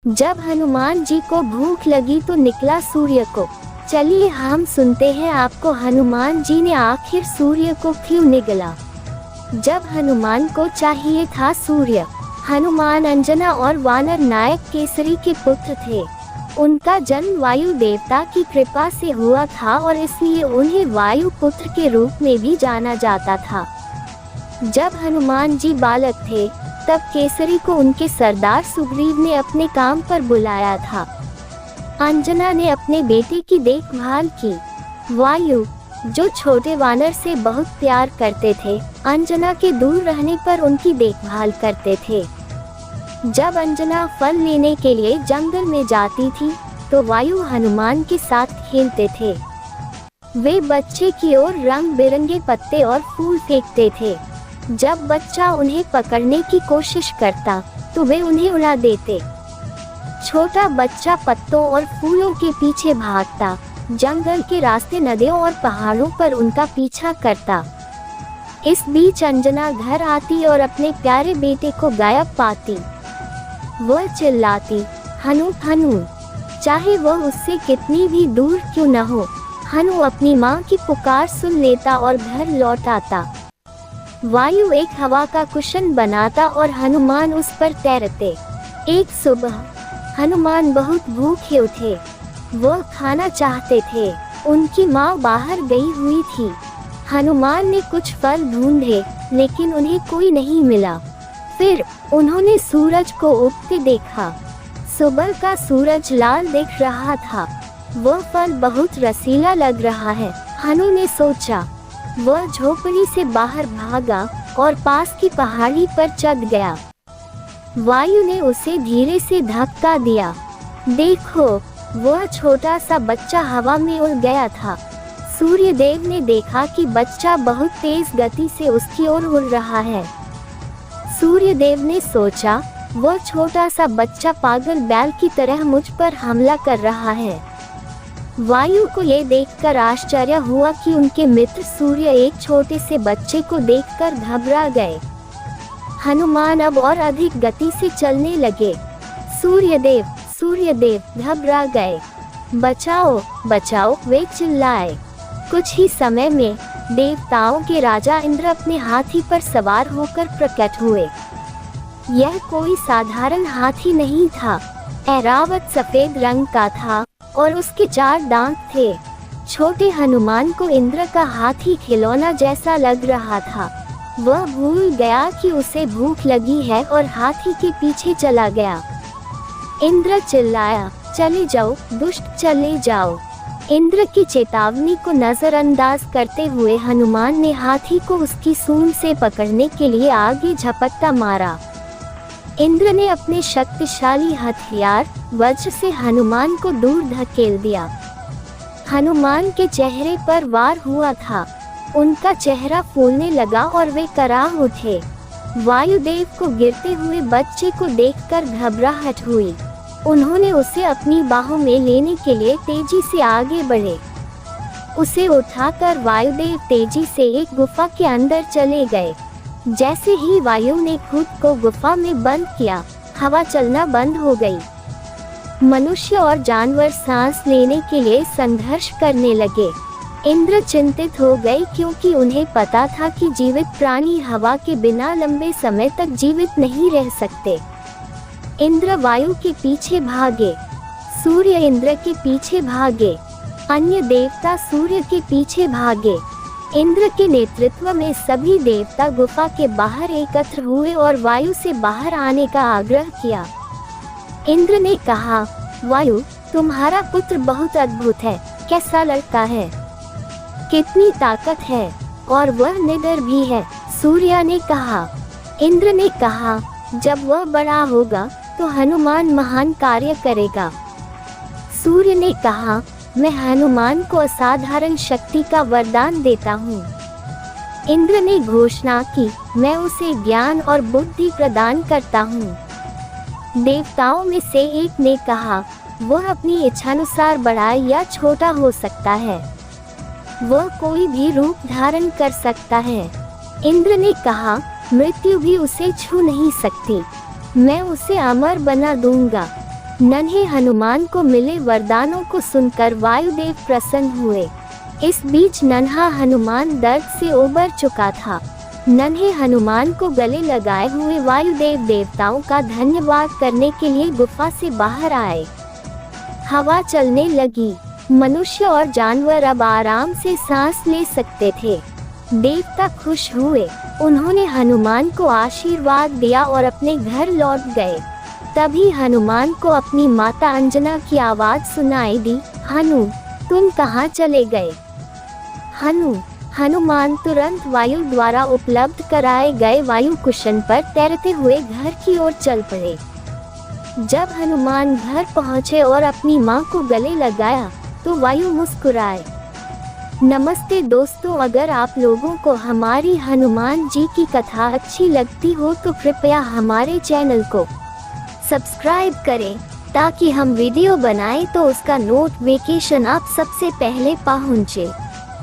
जब हनुमान जी को भूख लगी तो निकला सूर्य को। चलिए हम सुनते हैं आपको हनुमान जी ने आखिर सूर्य को क्यों निगला। जब हनुमान को चाहिए था सूर्य। हनुमान अंजना और वानर नायक केसरी के पुत्र थे। उनका जन्म वायु देवता की कृपा से हुआ था और इसलिए उन्हें वायु पुत्र के रूप में भी जाना जाता था। जब हनुमान जी बालक थे तब केसरी को उनके सरदार सुग्रीव ने अपने काम पर बुलाया था। अंजना ने अपने बेटे की देखभाल की। वायु, जो छोटे वानर से बहुत प्यार करते थे, अंजना के दूर रहने पर उनकी देखभाल करते थे। जब अंजना फल लेने के लिए जंगल में जाती थी तो वायु हनुमान के साथ खेलते थे। वे बच्चे की ओर रंग बिरंगे पत्ते और फूल फेंकते थे। जब बच्चा उन्हें पकड़ने की कोशिश करता तो वे उन्हें उड़ा देते। छोटा बच्चा पत्तों और फूलों के पीछे भागता, जंगल के रास्ते, नदियों और पहाड़ों पर उनका पीछा करता। इस बीच अंजना घर आती और अपने प्यारे बेटे को गायब पाती। वह चिल्लाती, हनु हनु, चाहे वह उससे कितनी भी दूर क्यों न हो। हनु अपनी माँ की पुकार सुन लेता और घर लौट आता। वायु एक हवा का कुशन बनाता और हनुमान उस पर तैरते। एक सुबह हनुमान बहुत भूखे उठे। वह खाना चाहते थे। उनकी माँ बाहर गई हुई थी। हनुमान ने कुछ फल ढूंढे लेकिन उन्हें कोई नहीं मिला। फिर उन्होंने सूरज को उगते देखा। सुबह का सूरज लाल दिख रहा था। वह फल बहुत रसीला लग रहा है, हनु ने सोचा। वह झोपड़ी से बाहर भागा और पास की पहाड़ी पर चढ़ गया। वायु ने उसे धीरे से धक्का दिया। देखो, वह छोटा सा बच्चा हवा में उड़ गया था। सूर्य देव ने देखा कि बच्चा बहुत तेज गति से उसकी ओर उड़ रहा है। सूर्य देव ने सोचा, वह छोटा सा बच्चा पागल बैल की तरह मुझ पर हमला कर रहा है। वायु को ये देखकर आश्चर्य हुआ कि उनके मित्र सूर्य एक छोटे से बच्चे को देखकर घबरा गए। हनुमान अब और अधिक गति से चलने लगे। सूर्यदेव घबरा गए। बचाओ बचाओ, वे चिल्लाए। कुछ ही समय में देवताओं के राजा इंद्र अपने हाथी पर सवार होकर प्रकट हुए। यह कोई साधारण हाथी नहीं था। ऐरावत सफेद रंग का था और उसके 4 दांत थे। छोटे हनुमान को इंद्र का हाथी खिलौना जैसा लग रहा था। वह भूल गया कि उसे भूख लगी है और हाथी के पीछे चला गया। इंद्र चिल्लाया, चले जाओ दुष्ट, चले जाओ। इंद्र की चेतावनी को नजरअंदाज करते हुए हनुमान ने हाथी को उसकी सूंड से पकड़ने के लिए आगे झपट्टा मारा। इंद्र ने अपने शक्तिशाली हथियार वज्र से हनुमान को दूर धकेल दिया। हनुमान के चेहरे पर वार हुआ था। उनका चेहरा फूलने लगा और वे कराह उठे। वायुदेव को गिरते हुए बच्चे को देखकर घबराहट हुई। उन्होंने उसे अपनी बाहों में लेने के लिए तेजी से आगे बढ़े। उसे उठाकर वायुदेव तेजी से एक गुफा के अंदर चले गए। जैसे ही वायु ने खुद को गुफा में बंद किया, हवा चलना बंद हो गई। मनुष्य और जानवर सांस लेने के लिए संघर्ष करने लगे। इंद्र चिंतित हो गए क्योंकि उन्हें पता था कि जीवित प्राणी हवा के बिना लंबे समय तक जीवित नहीं रह सकते। इंद्र वायु के पीछे भागे। सूर्य इंद्र के पीछे भागे। अन्य देवता सूर्य के पीछे भागे। इंद्र के नेतृत्व में सभी देवता गुफा के बाहर एकत्र हुए और वायु से बाहर आने का आग्रह किया। इंद्र ने कहा, वायु, तुम्हारा पुत्र बहुत अद्भुत है। कैसा लड़का है, कितनी ताकत है, और वह निडर भी है। सूर्य ने कहा। इंद्र ने कहा, जब वह बड़ा होगा तो हनुमान महान कार्य करेगा। सूर्य ने कहा, मैं हनुमान को असाधारण शक्ति का वरदान देता हूँ। इंद्र ने घोषणा की, मैं उसे ज्ञान और बुद्धि प्रदान करता हूँ। देवताओं में से एक ने कहा, वह अपनी इच्छानुसार बड़ा या छोटा हो सकता है। वह कोई भी रूप धारण कर सकता है। इंद्र ने कहा, मृत्यु भी उसे छू नहीं सकती। मैं उसे अमर बना दूंगा। नन्हे हनुमान को मिले वरदानों को सुनकर वायुदेव प्रसन्न हुए। इस बीच नन्हा हनुमान दर्द से उबर चुका था। नन्हे हनुमान को गले लगाए हुए वायुदेव देवताओं का धन्यवाद करने के लिए गुफा से बाहर आए। हवा चलने लगी। मनुष्य और जानवर अब आराम से सांस ले सकते थे। देवता खुश हुए। उन्होंने हनुमान को आशीर्वाद दिया और अपने घर लौट गए। तभी हनुमान को अपनी माता अंजना की आवाज सुनाई दी, हनु, तुम कहाँ चले गए? हनुमान तुरंत वायु द्वारा उपलब्ध कराए गए वायु कुशन पर तैरते हुए घर की ओर चल पड़े। जब हनुमान घर पहुंचे और अपनी मां को गले लगाया तो वायु मुस्कुराए। नमस्ते दोस्तों, अगर आप लोगों को हमारी हनुमान जी की कथा अच्छी लगती हो तो कृपया हमारे चैनल को सब्सक्राइब करें ताकि हम वीडियो बनाएं तो उसका नोटिफिकेशन आप सबसे पहले पहुंचे।